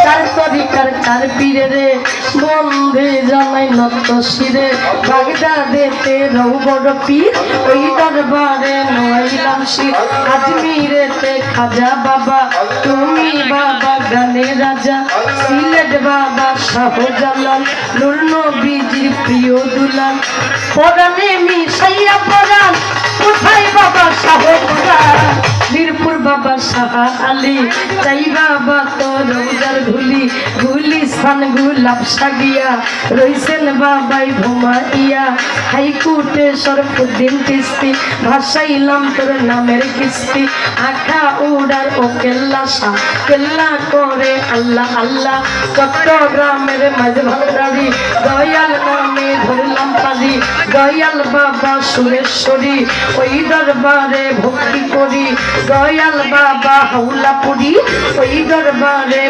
তার তরিকার কার পীরে রে বন্ধে জানাই নত শিরে বাগদাদেতে রৌ বড় পীর ওই দরবারে নইলাম শির আজমিরেতে খাজা বাবা তুমি বাবা গানে রাজা সিলেট বাবা শাহজালাল নূর নবীজির প্রিয় দুলাল পরাণে মিশাইয়া পরাণ কোথায় বাবা শাহজালাল মিরপুর বাবা শাহ আলী চাই বাবা তো রোজার ধুলি গুলিস্তান গুলাব সাগিয়া রইছেন বাবাই ঘুমাইয়া হাইকোর্টে শরফুদ্দিন চিশতি ভাসাইলাম তোর নামের কিস্তি আখা উড়ার ও কেল্লা শাহ কেল্লা করে আল্লাহ আল্লাহ চট্টগ্রামের মাঝে ভান্ডারি দয়াল নামে ধরলাম পারি দয়াল বাবা সুরেশ্বরী ওই দরবারে ভক্তি করি দয়াল বাবা হাওলাপুরি ওই দরবারে